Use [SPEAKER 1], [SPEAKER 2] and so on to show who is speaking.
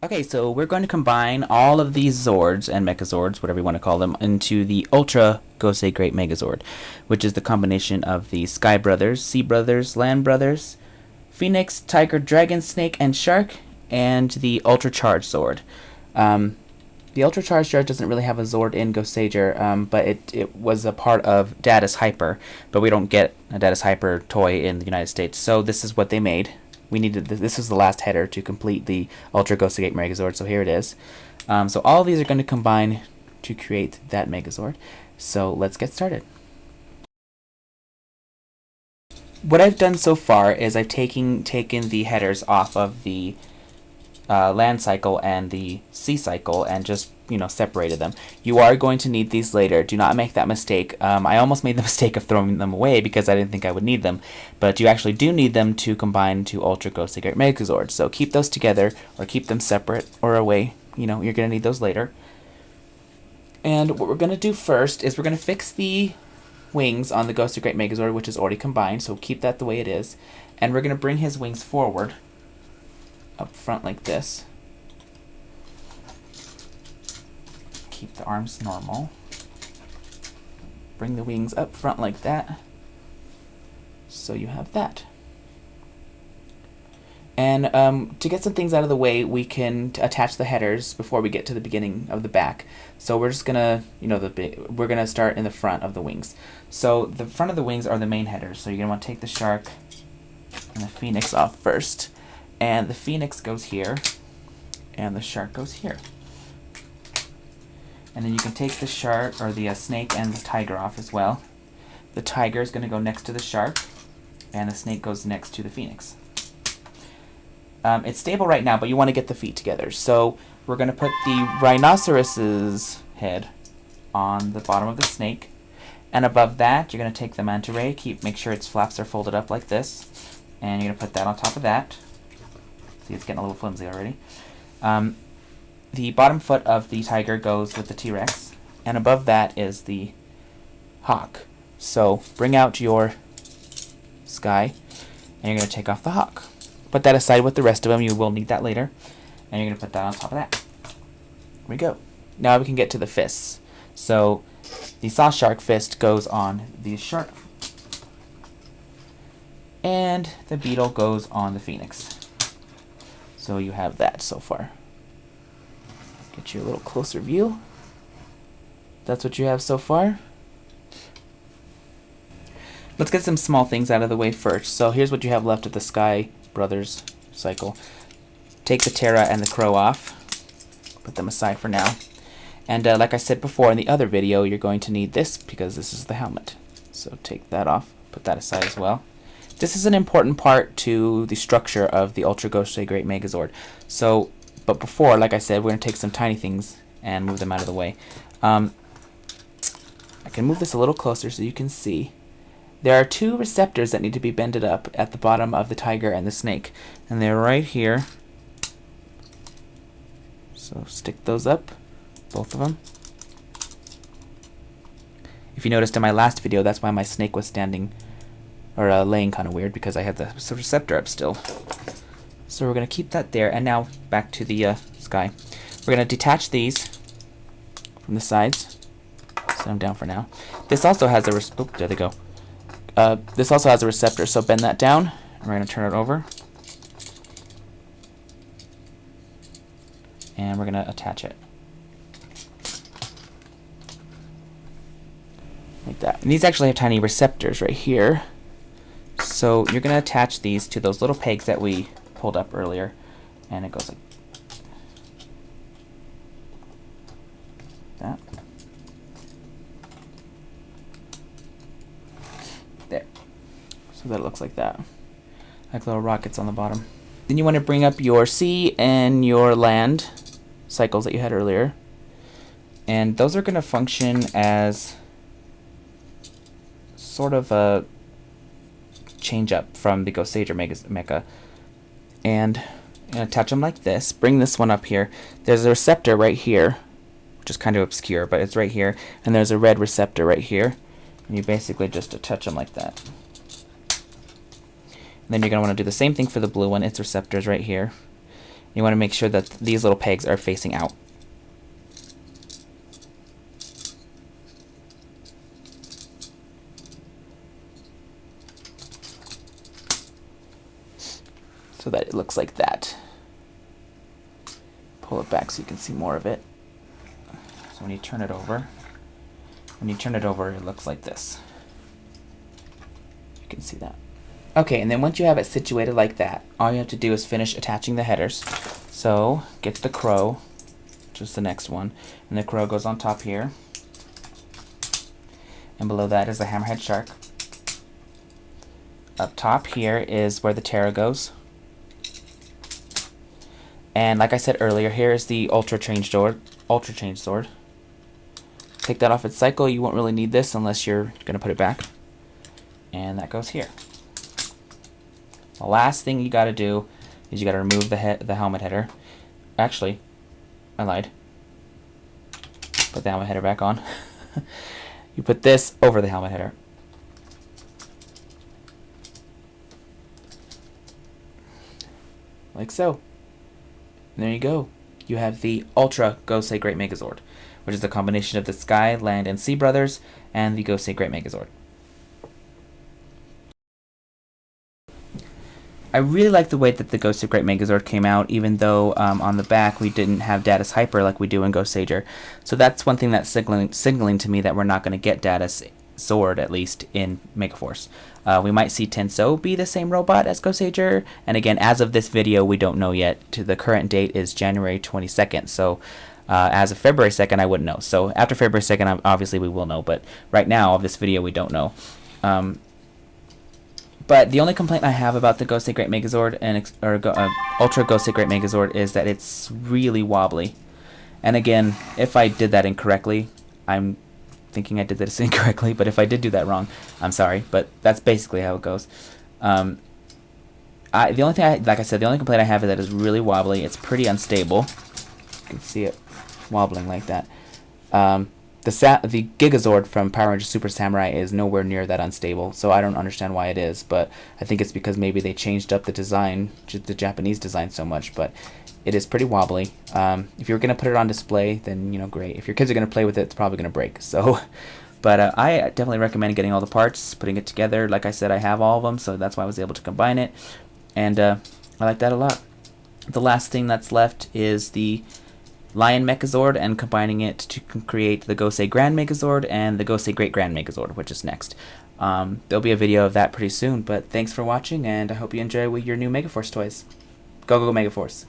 [SPEAKER 1] Okay, so we're going to combine all of these Zords and Megazords, whatever you want to call them, into the Ultra Gosei Great Megazord, which is the combination of the Sky Brothers, Sea Brothers, Land Brothers, Phoenix, Tiger, Dragon, Snake, and Shark, and the Ultra Charged Zord. The Ultra Charged Zord doesn't really have a Zord in Goseiger, but it was a part of Data's Hyper, but we don't get a Data's Hyper toy in the United States, so this is what they made. We needed this is the last header to complete the Ultra Gosei Great Megazord, so here it is. So all of these are going to combine to create that Megazord. So let's get started. What I've done so far is I've taken the headers off of the land cycle and the sea cycle and just separated them. You are going to need these later. Do not make that mistake. I almost made the mistake of throwing them away because I didn't think I would need them, but you actually do need them to combine to Ultra Gosei Great Megazord. So keep those together or keep them separate or away. You're going to need those later. And what we're going to do first is we're going to fix the wings on the Gosei Great Megazord, which is already combined, so keep that the way it is. And we're going to bring his wings forward up front like this. Keep the arms normal. Bring the wings up front like that. So you have that. And to get some things out of the way, we can attach the headers before we get to the beginning of the back. So we're just gonna, we're gonna start in the front of the wings. So the front of the wings are the main headers. So you're gonna want to take the Shark and the Phoenix off first. And the Phoenix goes here, and the Shark goes here. And then you can take the Shark, or the Snake and the Tiger off as well. The Tiger is going to go next to the Shark, and the Snake goes next to the Phoenix. It's stable right now, but you want to get the feet together. So we're going to put the Rhinoceros's head on the bottom of the Snake. And above that, you're going to take the Manta Ray, make sure its flaps are folded up like this. And you're going to put that on top of that. See, it's getting a little flimsy already. The bottom foot of the Tiger goes with the T-Rex, and above that is the Hawk. So bring out your Sky, and you're going to take off the Hawk. Put that aside with the rest of them. You will need that later. And you're going to put that on top of that. Here we go. Now we can get to the fists. So the Saw Shark fist goes on the Shark, and the Beetle goes on the Phoenix. So you have that so far. Get you a little closer view. That's what you have so far. Let's get some small things out of the way first. So here's what you have left of the Sky Brothers cycle. Take the Terra and the Crow off. Put them aside for now. And like I said before in the other video, you're going to need this because this is the helmet. So take that off. Put that aside as well. This is an important part to the structure of the Ultra Gosei Great Megazord. So, but before, like I said, we're going to take some tiny things and move them out of the way. I can move this a little closer so you can see. There are two receptors that need to be bended up at the bottom of the Tiger and the Snake. And they're right here. So stick those up, both of them. If you noticed in my last video, that's why my Snake was standing or laying kind of weird, because I had the receptor up still. So we're going to keep that there, and now back to the Sky. We're going to detach these from the sides. Set them down for now. This also has a there they go. This also has a receptor, so bend that down, and we're going to turn it over. And we're going to attach it. Like that. And these actually have tiny receptors right here. So you're going to attach these to those little pegs that we pulled up earlier, and it goes like that. There. So that looks like that. Like little rockets on the bottom. Then you want to bring up your sea and your land cycles that you had earlier. And those are going to function as sort of a change up from the Goseiger Mecha. And I'm going to attach them like this. Bring this one up here. There's a receptor right here, which is kind of obscure, but it's right here. And there's a red receptor right here. And you basically just attach them like that. And then you're going to want to do the same thing for the blue one. Its receptors right here. You want to make sure that these little pegs are facing out. So that it looks like that. Pull it back so you can see more of it. So when you turn it over, it looks like this. You can see that. Okay, and then once you have it situated like that, all you have to do is finish attaching the headers. So get the crow, which is the next one, and the crow goes on top here. And below that is the hammerhead shark. Up top here is where the Terra goes. And like I said earlier, here is the Ultra Change Sword. Take that off its cycle. You won't really need this unless you're going to put it back. And that goes here. The last thing you got to do is you got to remove the helmet header. Actually, I lied. Put the helmet header back on. You put this over the helmet header. Like so. And there you go. You have the Ultra Gosei Great Megazord, which is a combination of the Sky, Land, and Sea Brothers and the Gosei Great Megazord. I really like the way that the Gosei Great Megazord came out, even though on the back we didn't have Data's Hyper like we do in Gosager. So that's one thing that's signaling to me that we're not going to get Data's Sword, at least in MegaForce. We might see Tenso be the same robot as Gosager, and again, as of this video, we don't know yet. The current date is January 22nd, so as of February 2nd, I wouldn't know. So after February 2nd, obviously we will know, but right now, of this video, we don't know. But the only complaint I have about the Gosei Great Megazord Ultra Gosei Great Megazord is that it's really wobbly. And again, if I did that incorrectly, I'm thinking I did this incorrectly, but if I did do that wrong, I'm sorry, but that's basically how it goes. The only thing, like I said, the only complaint I have is that it's really wobbly. It's pretty unstable. You can see it wobbling like that. The Gigazord from Power Rangers Super Samurai is nowhere near that unstable, so I don't understand why it is, but I think it's because maybe they changed up the design, the Japanese design so much, but it is pretty wobbly. If you're going to put it on display, then, you know, great. If your kids are going to play with it, it's probably going to break. So, but I definitely recommend getting all the parts, putting it together. Like I said, I have all of them, so that's why I was able to combine it. And I like that a lot. The last thing that's left is the Lion Megazord and combining it to create the Gosei Grand Megazord and the Gosei Great Grand Megazord, which is next. There'll be a video of that pretty soon, but thanks for watching, and I hope you enjoy with your new MegaForce toys. Go, go, go, MegaForce.